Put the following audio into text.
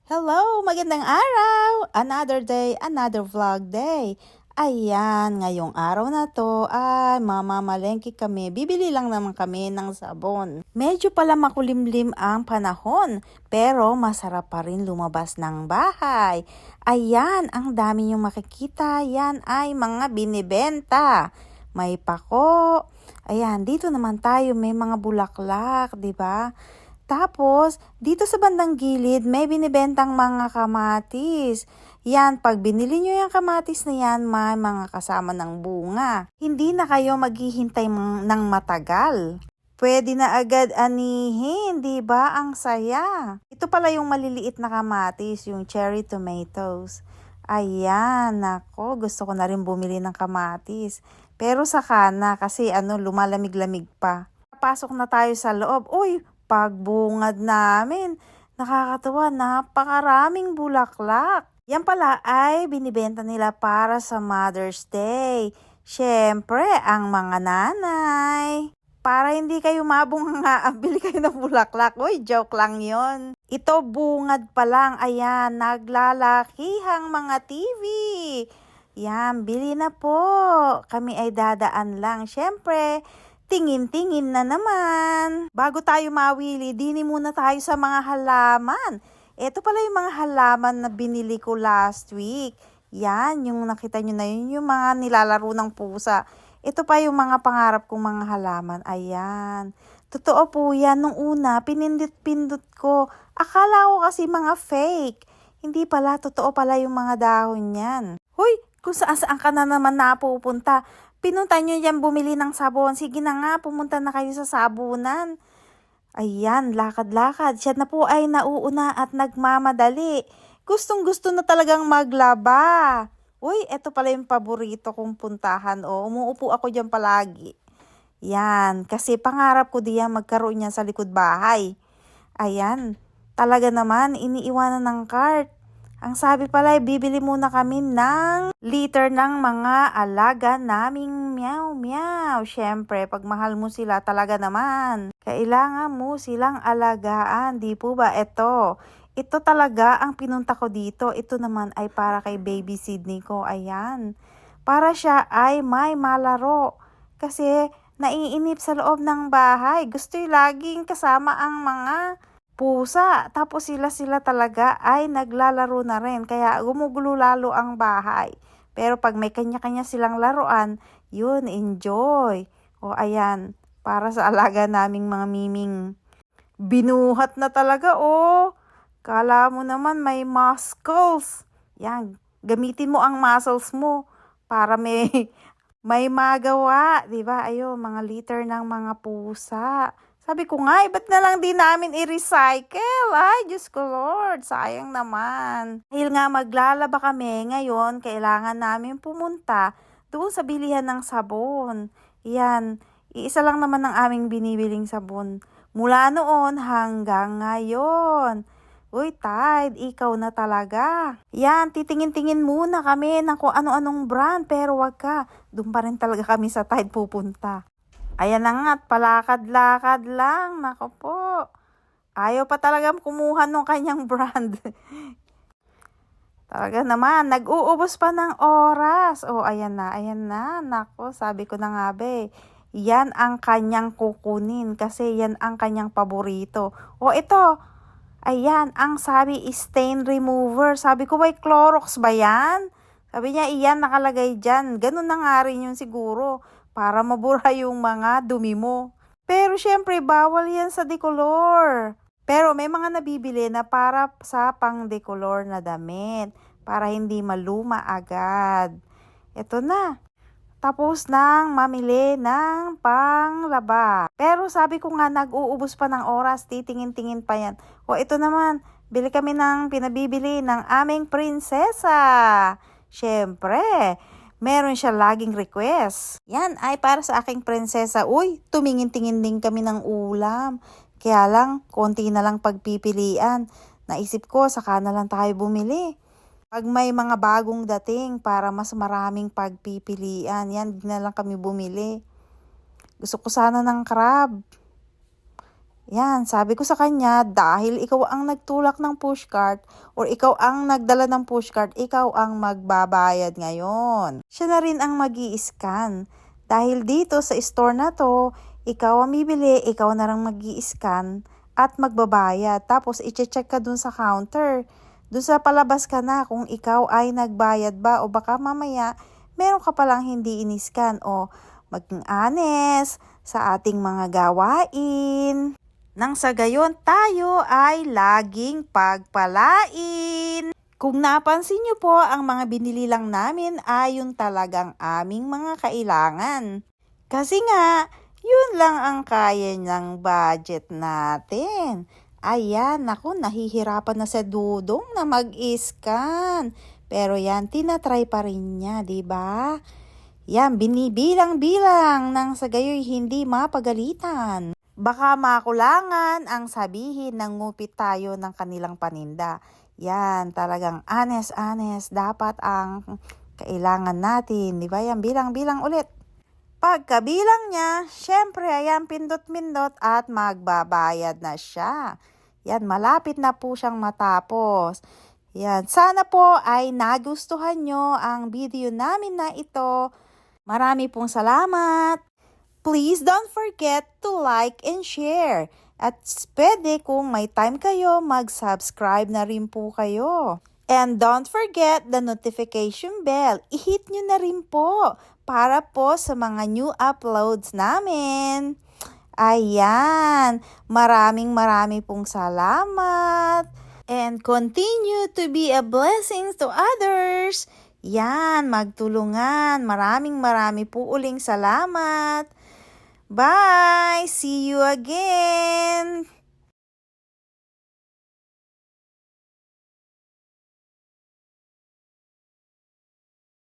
Hello, magandang araw! Another day, another vlog day. Ayan, ngayong araw na to ay mamamalengke kami. Bibili lang naman kami ng sabon. Medyo pala makulimlim ang panahon, pero masarap pa rin lumabas ng bahay. Ayan, ang dami yung makikita. Yan ay mga binibenta. May pako. Ayan, dito naman tayo may mga bulaklak, di ba? Tapos, dito sa bandang gilid, may binibentang mga kamatis. Yan, pag binili nyo yung kamatis na yan, may mga kasama ng bunga. Hindi na kayo maghihintay ng matagal. Pwede na agad anihin, di ba? Ang saya. Ito pala yung maliliit na kamatis, yung cherry tomatoes. Ayan, nako, gusto ko na rin bumili ng kamatis. Pero saka na kasi lumalamig-lamig pa. Pasok na tayo sa loob. Uy, pagbungad namin, nakakatuwa, napakaraming bulaklak. Yan pala ay binibenta nila para sa Mother's Day. Siyempre, ang mga nanay. Para hindi kayo mabunga, bili kayo ng bulaklak. Uy, joke lang yon. Ito bungad pa lang, ayan, naglalakihang mga TV. Yan, bili na po. Kami ay dadaan lang. Siyempre, tingin-tingin na naman. Bago tayo mawili, dini muna tayo sa mga halaman. Ito pala yung mga halaman na binili ko last week. Yan, yung nakita nyo na yun, yung mga nilalaro ng pusa. Ito pa yung mga pangarap kong mga halaman. Ayan. Totoo po yan. Nung una, pinindot-pindot ko. Akala ko kasi mga fake. Hindi pala, totoo pala yung mga dahon yan. Hoy, kung saan ka na naman napupunta. Pinunta nyo dyan bumili ng sabon. Sige na nga, pumunta na kayo sa sabunan. Ayan, lakad-lakad. Siya na po ay nauuna at nagmamadali. Gustong-gusto na talagang maglaba. Uy, eto pala yung paborito kong puntahan. O, umuupo ako dyan palagi. Yan, kasi pangarap ko diyan magkaroon niya sa likod bahay. Ayan, talaga naman, iniiwanan ng cart. Ang sabi pala, bibili muna kami ng liter ng mga alaga naming meow meow. Siyempre, pag mahal mo sila talaga naman, kailangan mo silang alagaan, di po ba? Ito talaga ang pinunta ko dito. Ito naman ay para kay baby Sydney ko. Ayan, para siya ay may malaro. Kasi naiinip sa loob ng bahay. Gusto'y laging kasama ang mga pusa. Tapos sila talaga ay naglalaro na rin. Kaya gumugulo lalo ang bahay. Pero pag may kanya-kanya silang laruan, yun, enjoy. O ayan, para sa alaga naming mga miming. Binuhat na talaga, oh. Kala mo naman may muscles. Yan, gamitin mo ang muscles mo para may magawa, 'di ba? Ayo, mga liter ng mga pusa. Sabi ko nga, ba't na lang di namin i-recycle? Ay, Diyos ko Lord, sayang naman. Dahil nga maglalaba kami ngayon, kailangan namin pumunta doon sa bilihan ng sabon. Yan, iisa lang naman ang aming binibiling sabon. Mula noon hanggang ngayon. Uy, Tide, ikaw na talaga. Yan, titingin-tingin muna kami ng kung ano-anong brand, pero wag ka. Doon pa rin talaga kami sa Tide pupunta. Ayan na nga, palakad-lakad lang. Nako po. Ayaw pa talaga kumuha ng kanyang brand. Talaga naman, nag-uubos pa ng oras. Oh, ayan na, ayan na. Nako, sabi ko na nga be. Yan ang kanyang kukunin kasi yan ang kanyang paborito. Oh, ito. Ayan, ang sabi stain remover. Sabi ko, may Clorox ba yan? Sabi niya, iyan nakalagay dyan. Ganun na nga rin yun siguro. Para mabura yung mga dumi mo. Pero syempre, bawal yan sa decolor. Pero may mga nabibili na para sa pang-decolor na damit. Para hindi maluma agad. Ito na. Tapos nang mamili ng panglaba. Pero sabi ko nga, nag-uubos pa ng oras. Titingin-tingin pa yan. O ito naman, bili kami ng pinabibili ng aming prinsesa. Syempre, meron siya laging request. Yan ay para sa aking prinsesa. Uy, tumingin-tingin din kami ng ulam. Kaya lang, konti na lang pagpipilian. Naisip ko, saka na lang tayo bumili. Pag may mga bagong dating para mas maraming pagpipilian, yan, di na lang kami bumili. Gusto ko sana ng crab. Yan, sabi ko sa kanya, dahil ikaw ang nagtulak ng pushcart or ikaw ang nagdala ng pushcart, ikaw ang magbabayad ngayon. Siya na rin ang mag-i-scan. Dahil dito sa store na to, ikaw ang bibili, ikaw na rin mag-i-scan at magbabayad. Tapos, i-check ka dun sa counter. Dun sa palabas ka na kung ikaw ay nagbayad ba o baka mamaya meron ka palang hindi in-scan o maging honest sa ating mga gawain. Nang sa gayon tayo ay laging pagpalain. Kung napansin niyo po, ang mga binili lang namin ay yung talagang aming mga kailangan. Kasi nga, yun lang ang kaya ng budget natin. Ayan, naku, nahihirapan na sa Dudong na mag-scan. Pero yan, tinatry pa rin niya, di ba? Yan, binibilang-bilang nang sa gayoy hindi mapagalitan. Baka makulangan ang sabihin ng ngupit tayo ng kanilang paninda. Yan, talagang honest. Dapat ang kailangan natin. Di ba yan? Bilang-bilang ulit. Pagkabilang niya, syempre ayan, pindot-pindot at magbabayad na siya. Yan, malapit na po siyang matapos. Yan, sana po ay nagustuhan nyo ang video namin na ito. Marami pong salamat. Please don't forget to like and share. At pwede kung may time kayo, mag-subscribe na rin po kayo. And don't forget the notification bell. I-hit nyo na rin po para po sa mga new uploads namin. Ayan, maraming pong salamat. And continue to be a blessing to others. Yan, magtulungan. Maraming po uling salamat. Bye! See you again!